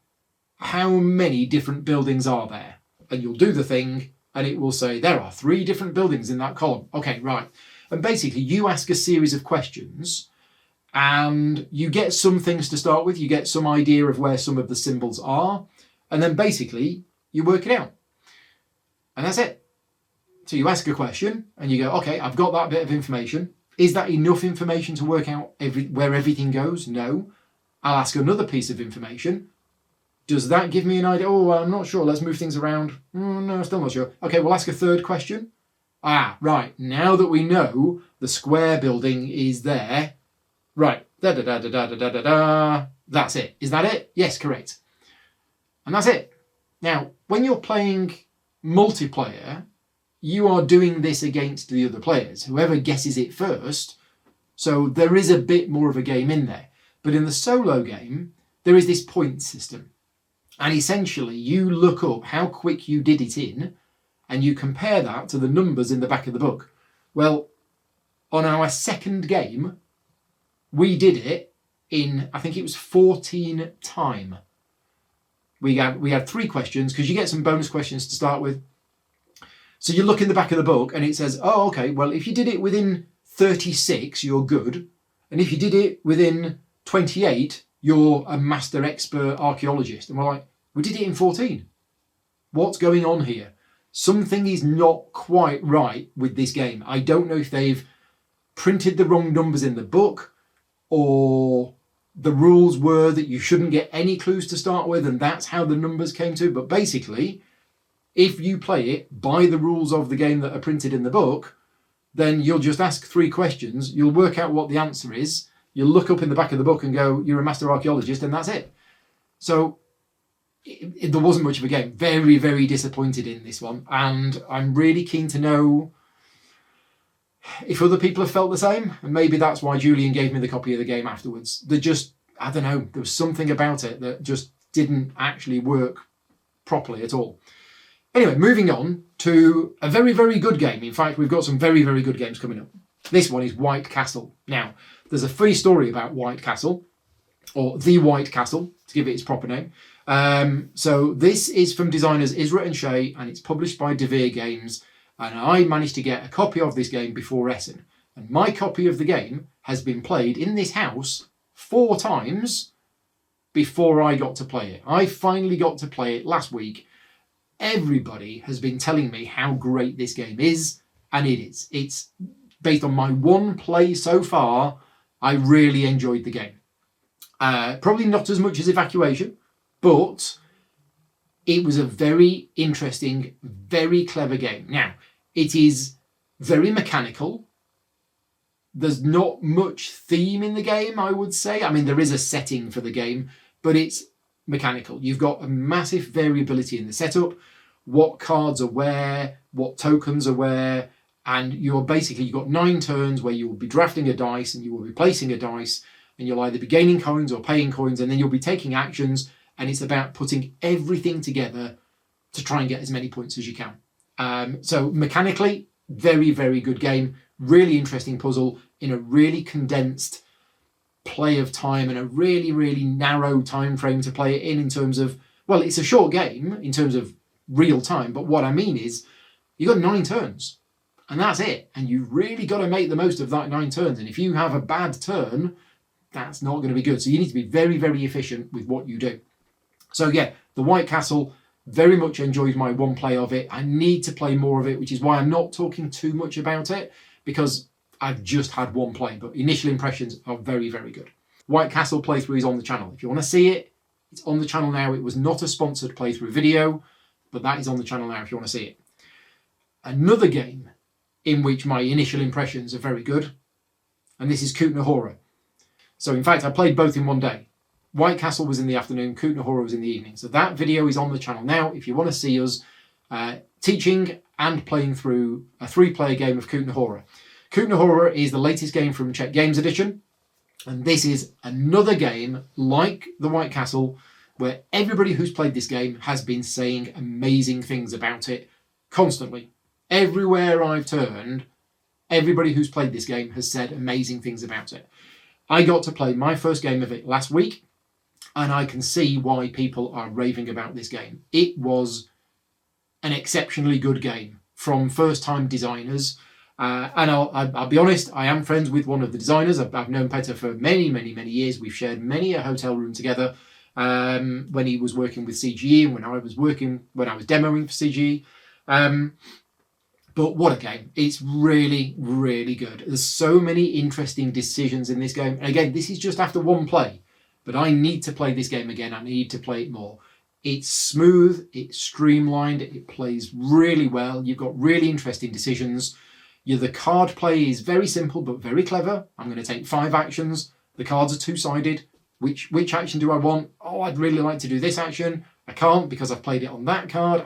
how many different buildings are there? And you'll do the thing, and it will say, there are 3 different buildings in that column. Okay, right. And basically, you ask a series of questions, and you get some things to start with. You get some idea of where some of the symbols are, and then basically, you work it out. And that's it. So you ask a question, and you go, okay, I've got that bit of information. Is that enough information to work out where everything goes? No. I'll ask another piece of information. Does that give me an idea? Oh, well, I'm not sure. Let's move things around. No, still not sure. Okay, we'll ask a third question. Ah, right. Now that we know the square building is there, right. Da-da-da-da-da-da-da-da. That's it. Is that it? Yes, correct. And that's it. Now, when you're playing multiplayer, you are doing this against the other players. Whoever guesses it first. So there is a bit more of a game in there. But in the solo game, there is this point system. And essentially, you look up how quick you did it in, and you compare that to the numbers in the back of the book. Well, on our second game, we did it in, I think it was 14 time. We had 3 questions, because you get some bonus questions to start with. So you look in the back of the book and it says, oh, okay, well, if you did it within 36, you're good. And if you did it within 28, you're a master expert archaeologist. And we're like, we did it in 14. What's going on here? Something is not quite right with this game. I don't know if they've printed the wrong numbers in the book, or the rules were that you shouldn't get any clues to start with, and that's how the numbers came to. But basically, if you play it by the rules of the game that are printed in the book, then you'll just ask 3 questions, you'll work out what the answer is, you'll look up in the back of the book and go, you're a master archaeologist, and that's it. So there wasn't much of a game. Very, very disappointed in this one. And I'm really keen to know if other people have felt the same. And maybe that's why Julian gave me the copy of the game afterwards. I don't know, there was something about it that just didn't actually work properly at all. Anyway, moving on to a very, very good game. In fact, we've got some very, very good games coming up. This one is White Castle. Now, there's a funny story about White Castle, or The White Castle, to give it its proper name. So this is from designers Isra and Shay, and it's published by Devere Games. And I managed to get a copy of this game before Essen. And my copy of the game has been played in this house 4 times before I got to play it. I finally got to play it last week. Everybody has been telling me how great this game is, and it is. It's based on my one play so far. I really enjoyed the game. Probably not as much as Evacuation, but it was a very interesting, very clever game. Now, it is very mechanical. There's not much theme in the game, I would say. I mean, there is a setting for the game, but it's mechanical. You've got a massive variability in the setup, what cards are where, what tokens are where, and you've got 9 turns where you will be drafting a dice and you will be placing a dice, and you'll either be gaining coins or paying coins, and then you'll be taking actions, and it's about putting everything together to try and get as many points as you can. So mechanically, very, very good game. Really interesting puzzle in a really condensed play of time and a really, really narrow time frame to play it in terms of, well, it's a short game in terms of real time, but what I mean is you've got 9 turns and that's it. And you've really got to make the most of that 9 turns. And if you have a bad turn, that's not going to be good. So you need to be very, very efficient with what you do. So yeah, the White Castle, very much enjoyed my one play of it. I need to play more of it, which is why I'm not talking too much about it, because I've just had one play, but initial impressions are very, very good. White Castle playthrough is on the channel. If you want to see it, it's on the channel now. It was not a sponsored playthrough video, but that is on the channel now if you want to see it. Another game in which my initial impressions are very good, and this is Kutna Hora. So in fact, I played both in one day. White Castle was in the afternoon, Kutna Hora was in the evening. So that video is on the channel now if you want to see us teaching and playing through a 3-player game of Kutna Hora. Kutna Hora is the latest game from Czech Games Edition, and this is another game like the White Castle where everybody who's played this game has been saying amazing things about it constantly. Everywhere I've turned, everybody who's played this game has said amazing things about it. I got to play my first game of it last week, and I can see why people are raving about this game. It was an exceptionally good game from first-time designers. And I'll be honest, I am friends with one of the designers. I've known Peter for many, many, many years. We've shared many a hotel room together when he was working with CGE and when I was demoing for CGE. But what a game. It's really, really good. There's so many interesting decisions in this game. And again, this is just after one play, but I need to play this game again. I need to play it more. It's smooth, it's streamlined, it plays really well. You've got really interesting decisions. The card play is very simple but very clever. I'm going to take 5 actions. The cards are 2-sided. Which action do I want? Oh, I'd really like to do this action. I can't because I've played it on that card.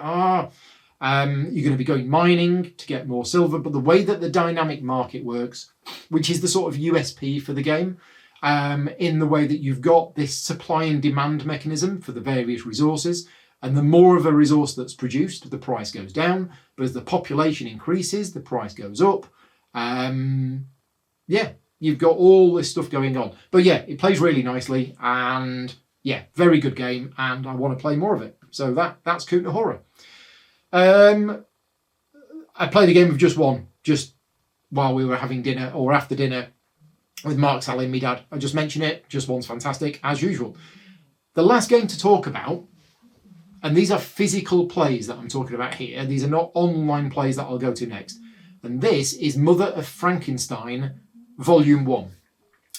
You're going to be going mining to get more silver. But the way that the dynamic market works, which is the sort of USP for the game, in the way that you've got this supply and demand mechanism for the various resources. And the more of a resource that's produced, the price goes down. But as the population increases, the price goes up. Yeah, you've got all this stuff going on. But yeah, it plays really nicely. And yeah, very good game. And I want to play more of it. So that's Kutna Hora. I played a game of just one, just while we were having dinner or after dinner with Mark, Sally and me dad. I just mentioned it. Just one's fantastic, as usual. The last game to talk about, and these are physical plays that I'm talking about here. These are not online plays that I'll go to next. And this is Mother of Frankenstein, Volume 1.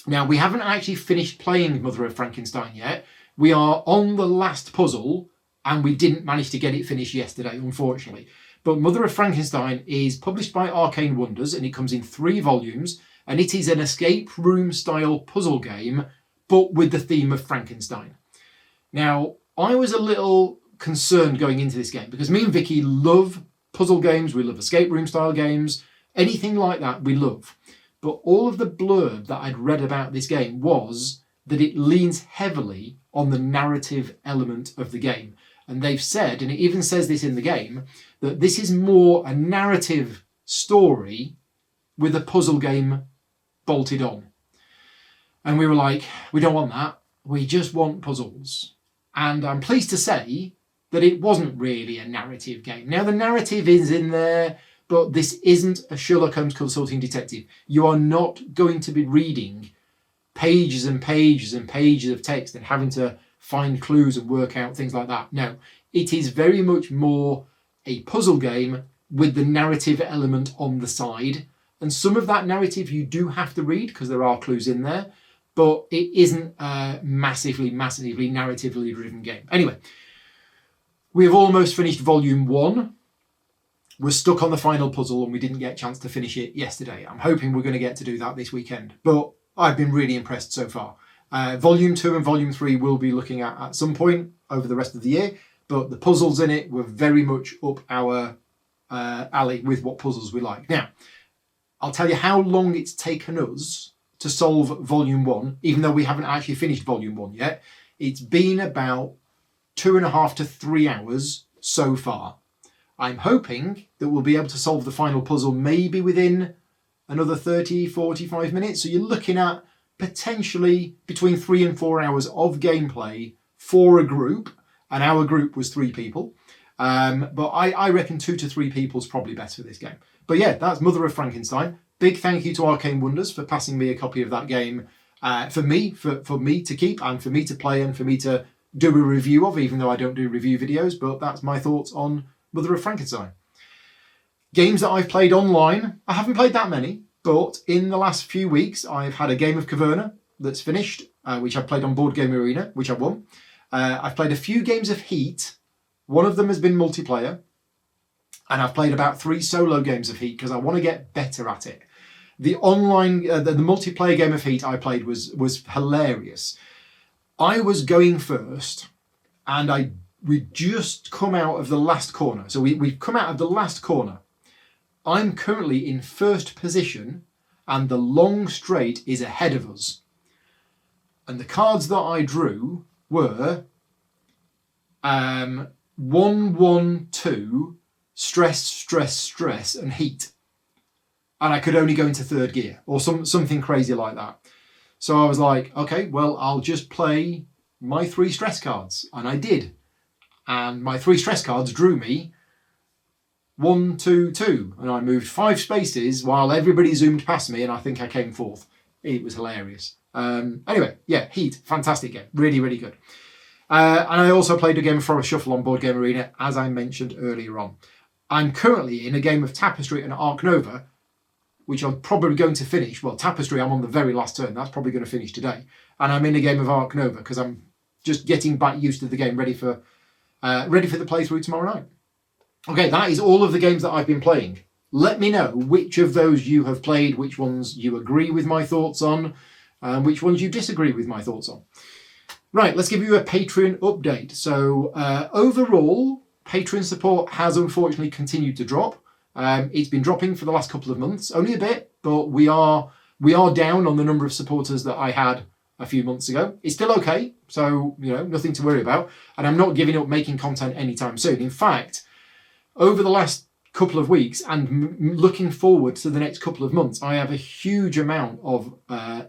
Now, we haven't actually finished playing Mother of Frankenstein yet. We are on the last puzzle, and we didn't manage to get it finished yesterday, unfortunately. But Mother of Frankenstein is published by Arcane Wonders, and it comes in 3 volumes, and it is an escape room style puzzle game, but with the theme of Frankenstein. Now, I was a little concerned going into this game because me and Vicky love puzzle games, we love escape room style games, anything like that we love. But all of the blurb that I'd read about this game was that it leans heavily on the narrative element of the game. And they've said, and it even says this in the game, that this is more a narrative story with a puzzle game bolted on. And we were like, we don't want that. We just want puzzles. And I'm pleased to say that it wasn't really a narrative game. Now, the narrative is in there, but this isn't a Sherlock Holmes consulting detective. You are not going to be reading pages and pages and pages of text and having to find clues and work out things like that. No, it is very much more a puzzle game with the narrative element on the side. And some of that narrative you do have to read because there are clues in there, but it isn't a massively narratively driven game. Anyway, we have almost finished Volume 1. We're stuck on the final puzzle and we didn't get a chance to finish it yesterday. I'm hoping we're going to get to do that this weekend, but I've been really impressed so far. Volume 2 and Volume 3 we'll be looking at some point over the rest of the year, but the puzzles in it were very much up our alley with what puzzles we like. Now, I'll tell you how long it's taken us to solve Volume 1, even though we haven't actually finished Volume 1 yet. It's been about 2.5 to 3 hours so far. I'm hoping that we'll be able to solve the final puzzle maybe within another 30, 45 minutes. So you're looking at potentially between 3 and 4 hours of gameplay for a group. And our group was 3 people. But I reckon 2 to 3 people is probably better for this game. But yeah, that's Mother of Frankenstein. Big thank you to Arcane Wonders for passing me a copy of that game for me to keep and for me to play and for me to do a review of, even though I don't do review videos. But that's my thoughts on Mother of Frankenstein. Games that I've played online, I haven't played that many, but in the last few weeks I've had a game of Caverna that's finished, which I've played on Board Game Arena, which I won. I've played a few games of Heat. One of them has been multiplayer, and I've played about 3 solo games of Heat because I want to get better at it. The online, the multiplayer game of Heat I played was hilarious. I was going first, and we just come out of the last corner. So we've come out of the last corner. I'm currently in first position, and the long straight is ahead of us. And the cards that I drew were 1, 1, 2, stress, stress, stress, and heat. And I could only go into 3rd gear or something crazy like that. So I was like, okay, well, I'll just play my 3 stress cards. And I did. And my 3 stress cards drew me 1, 2, 2. And I moved 5 spaces while everybody zoomed past me, and I think I came 4th. It was hilarious. Anyway, yeah, Heat, fantastic game. Really, really good. And I also played a game of Forest Shuffle on Board Game Arena, as I mentioned earlier on. I'm currently in a game of Tapestry and Arc Nova, which I'm probably going to finish. Well, Tapestry, I'm on the very last turn. That's probably going to finish today. And I'm in a game of Arc Nova because I'm just getting back used to the game, ready for the playthrough tomorrow night. Okay, that is all of the games that I've been playing. Let me know which of those you have played, which ones you agree with my thoughts on, and which ones you disagree with my thoughts on. Right, let's give you a Patreon update. So overall, Patreon support has unfortunately continued to drop. It's been dropping for the last couple of months, only a bit, but we are down on the number of supporters that I had a few months ago. It's still okay, so nothing to worry about. And I'm not giving up making content anytime soon. In fact, over the last couple of weeks and looking forward to the next couple of months, I have a huge amount of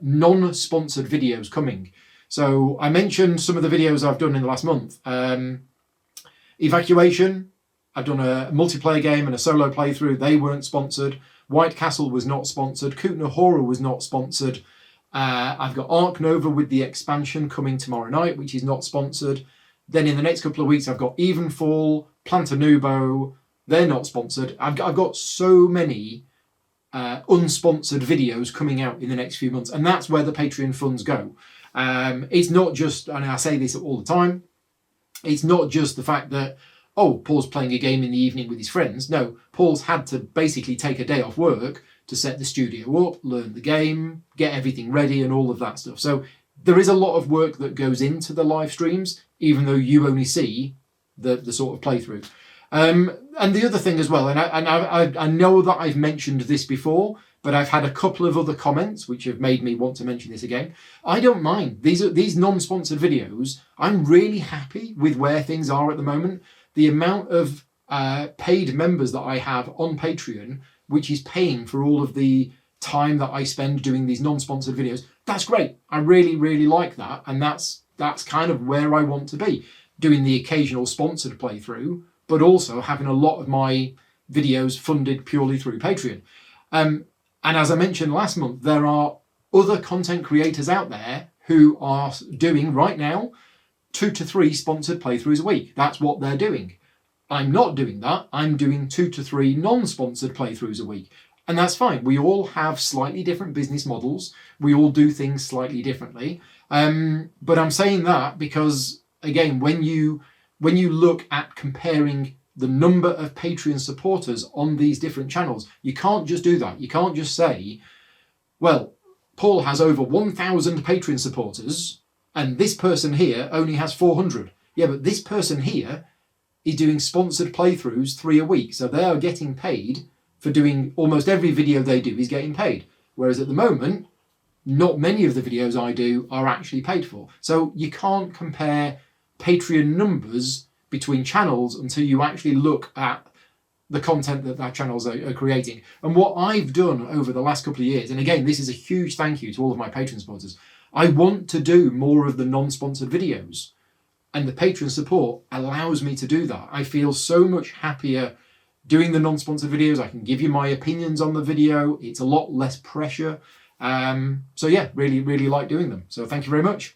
non-sponsored videos coming. So I mentioned some of the videos I've done in the last month. Evacuation, I've done a multiplayer game and a solo playthrough. They weren't sponsored. White Castle was not sponsored. Kutna Hora was not sponsored. I've got Ark Nova with the expansion coming tomorrow night, which is not sponsored. Then in the next couple of weeks, I've got Evenfall, Plantanubo. They're not sponsored. I've got so many unsponsored videos coming out in the next few months, and that's where the Patreon funds go. It's not just, and I say this all the time, it's not just the fact that, oh, Paul's playing a game in the evening with his friends. No, Paul's had to basically take a day off work to set the studio up, learn the game, get everything ready and all of that stuff. So there is a lot of work that goes into the live streams, even though you only see the sort of playthrough. And the other thing as well, and I know that I've mentioned this before, but I've had a couple of other comments which have made me want to mention this again. I don't mind. These non-sponsored videos, I'm really happy with where things are at the moment. The amount of paid members that I have on Patreon, which is paying for all of the time that I spend doing these non-sponsored videos, that's great. I really, really like that. And that's kind of where I want to be, doing the occasional sponsored playthrough, but also having a lot of my videos funded purely through Patreon. And as I mentioned last month, there are other content creators out there who are doing right now 2 to 3 sponsored playthroughs a week. That's what they're doing. I'm not doing that. I'm doing 2 to 3 non-sponsored playthroughs a week. And that's fine. We all have slightly different business models. We all do things slightly differently. But I'm saying that because, again, when you look at comparing the number of Patreon supporters on these different channels, you can't just do that. You can't just say, well, Paul has over 1,000 Patreon supporters and this person here only has 400. Yeah, but this person here is doing sponsored playthroughs 3 a week. So they are getting paid for doing almost every video they do is getting paid. Whereas at the moment, not many of the videos I do are actually paid for. So you can't compare Patreon numbers between channels until you actually look at the content that channels are creating. And what I've done over the last couple of years, and again, this is a huge thank you to all of my Patreon supporters, I want to do more of the non-sponsored videos. And the Patreon support allows me to do that. I feel so much happier doing the non-sponsored videos. I can give you my opinions on the video. It's a lot less pressure. So yeah, really, really like doing them. So thank you very much.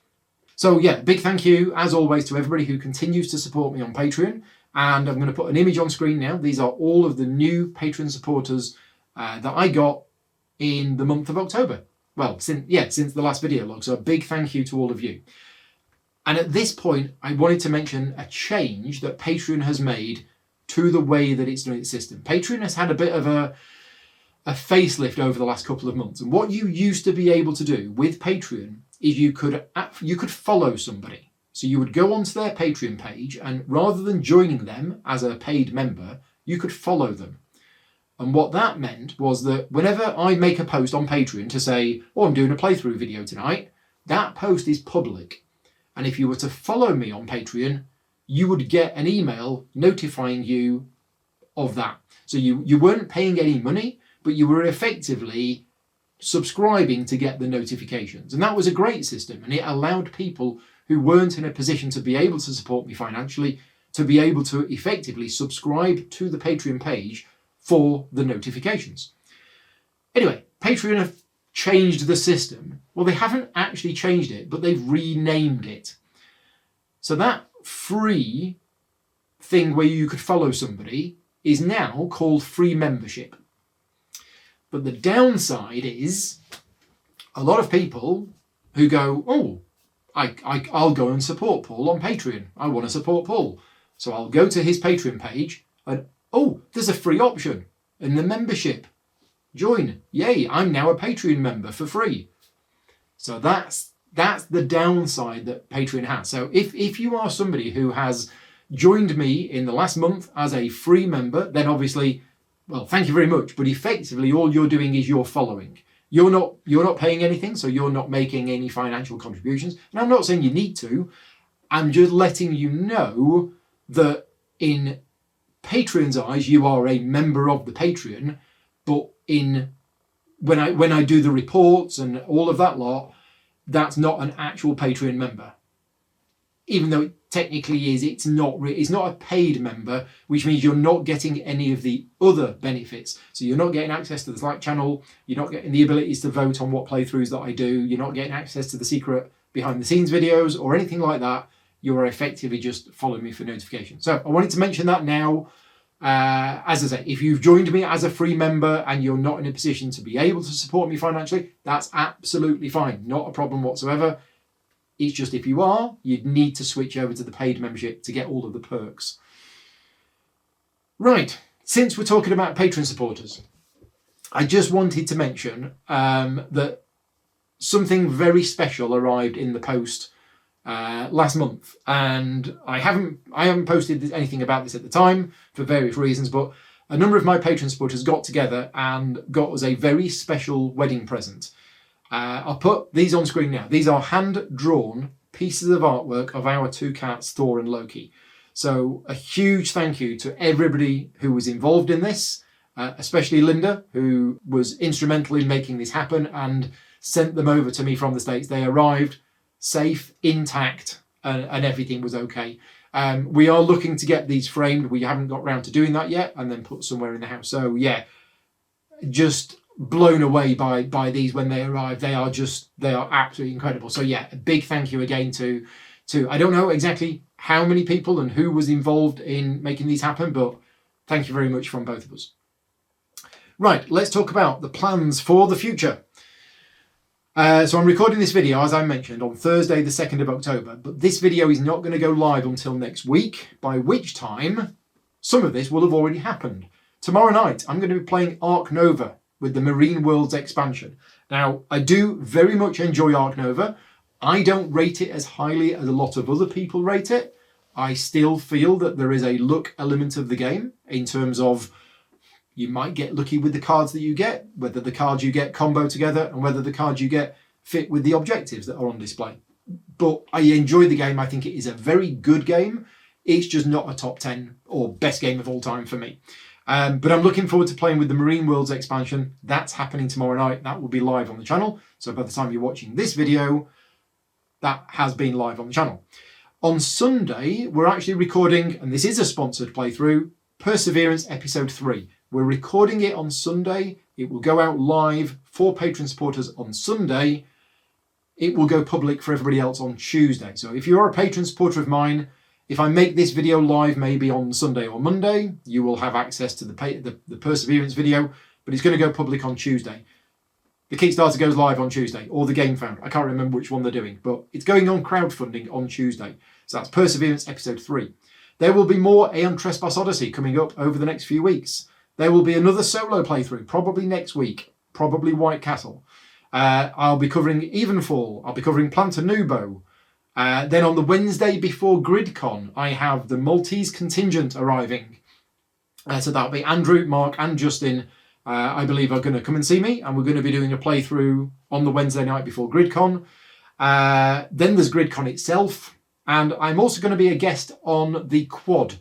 So yeah, big thank you as always to everybody who continues to support me on Patreon. And I'm going to put an image on screen now. These are all of the new Patreon supporters that I got in the month of October. Well, since the last video log. So a big thank you to all of you. And at this point, I wanted to mention a change that Patreon has made to the way that it's doing its system. Patreon has had a bit of a facelift over the last couple of months. And what you used to be able to do with Patreon is you could follow somebody. So you would go onto their Patreon page, and rather than joining them as a paid member, you could follow them. And what that meant was that whenever I make a post on Patreon to say, oh, I'm doing a playthrough video tonight, that post is public. And if you were to follow me on Patreon, you would get an email notifying you of that. So you weren't paying any money, but you were effectively subscribing to get the notifications. And that was a great system. And it allowed people who weren't in a position to be able to support me financially to be able to effectively subscribe to the Patreon page for the notifications. Anyway, Patreon have changed the system. Well, they haven't actually changed it, but they've renamed it. So that free thing where you could follow somebody is now called free membership. But the downside is a lot of people who go, oh, I'll go and support Paul on Patreon. I want to support Paul. So I'll go to his Patreon page and, oh, there's a free option in the membership. Join. Yay, I'm now a Patreon member for free. So that's the downside that Patreon has. So if you are somebody who has joined me in the last month as a free member, then obviously, well, thank you very much. But effectively, all you're doing is you're following. You're not paying anything, so you're not making any financial contributions. And I'm not saying you need to. I'm just letting you know that in Patreon's eyes, you are a member of the Patreon, but when I do the reports and all of that lot, that's not an actual Patreon member. Even though it technically is, it's not a paid member, which means you're not getting any of the other benefits. So you're not getting access to the Slack channel, you're not getting the abilities to vote on what playthroughs that I do, you're not getting access to the secret behind the scenes videos or anything like that. You are effectively just following me for notifications. So I wanted to mention that now. As I say, if you've joined me as a free member and you're not in a position to be able to support me financially, that's absolutely fine. Not a problem whatsoever. It's just if you are, you'd need to switch over to the paid membership to get all of the perks. Right, since we're talking about Patreon supporters, I just wanted to mention that something very special arrived in the post last month, and I haven't posted anything about this at the time for various reasons, but a number of my Patreon supporters got together and got us a very special wedding present. I'll put these on screen now. These are hand-drawn pieces of artwork of our two cats, Thor and Loki. So a huge thank you to everybody who was involved in this, especially Linda, who was instrumental in making this happen and sent them over to me from the States. They arrived safe, intact, and everything was okay. We are looking to get these framed. We haven't got round to doing that yet, and then put somewhere in the house. So yeah, just blown away by these when they arrive. They are absolutely incredible. So yeah, a big thank you again to I don't know exactly how many people and who was involved in making these happen, but thank you very much from both of us. Right, let's talk about the plans for the future. So I'm recording this video, as I mentioned, on Thursday, the 2nd of October, but this video is not going to go live until next week, by which time some of this will have already happened. Tomorrow night, I'm going to be playing Ark Nova with the Marine Worlds expansion. Now, I do very much enjoy Ark Nova. I don't rate it as highly as a lot of other people rate it. I still feel that there is a luck element of the game in terms of you might get lucky with the cards that you get, whether the cards you get combo together and whether the cards you get fit with the objectives that are on display. But I enjoy the game. I think it is a very good game. It's just not a top 10 or best game of all time for me. But I'm looking forward to playing with the Marine Worlds expansion. That's happening tomorrow night. That will be live on the channel. So by the time you're watching this video, that has been live on the channel. On Sunday, we're actually recording, and this is a sponsored playthrough, Perseverance Episode 3. We're recording it on Sunday. It will go out live for Patreon supporters on Sunday. It will go public for everybody else on Tuesday. So if you're a Patreon supporter of mine, if I make this video live maybe on Sunday or Monday, you will have access to the Perseverance video, but it's going to go public on Tuesday. The Kickstarter goes live on Tuesday, or the Game Found. I can't remember which one they're doing, but it's going on crowdfunding on Tuesday. So that's Perseverance Episode 3. There will be more Aeon Trespass Odyssey coming up over the next few weeks. There will be another solo playthrough, probably next week, probably White Castle. I'll be covering Evenfall. I'll be covering Plantanubo. Then on the Wednesday before GridCon, I have the Maltese contingent arriving. So that'll be Andrew, Mark and Justin, I believe, are going to come and see me. And we're going to be doing a playthrough on the Wednesday night before GridCon. Then there's GridCon itself. And I'm also going to be a guest on the Quad,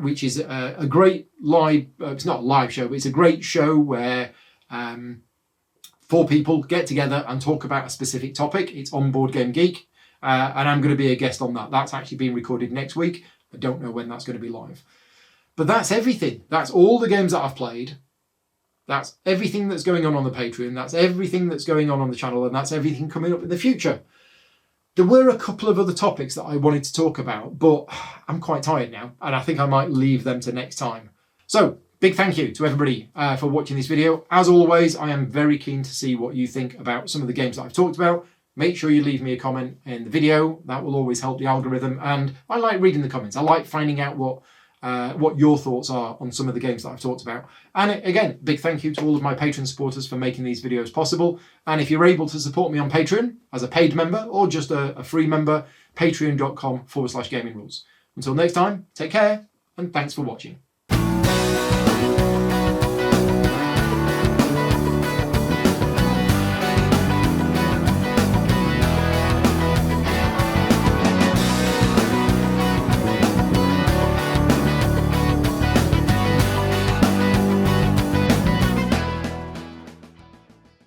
which is a great live, it's not a live show, but it's a great show where 4 people get together and talk about a specific topic. It's on Board Game Geek, and I'm going to be a guest on that. That's actually being recorded next week. I don't know when that's going to be live. But that's everything. That's all the games that I've played. That's everything that's going on the Patreon. That's everything that's going on the channel, and that's everything coming up in the future. There were a couple of other topics that I wanted to talk about, but I'm quite tired now, and I think I might leave them to next time. So, big thank you to everybody for watching this video. As always, I am very keen to see what you think about some of the games that I've talked about. Make sure you leave me a comment in the video. That will always help the algorithm, and I like reading the comments. I like finding out what your thoughts are on some of the games that I've talked about. And again, big thank you to all of my Patreon supporters for making these videos possible. And if you're able to support me on Patreon as a paid member or just a free member, patreon.com/gamingrules. Until next time, take care and thanks for watching.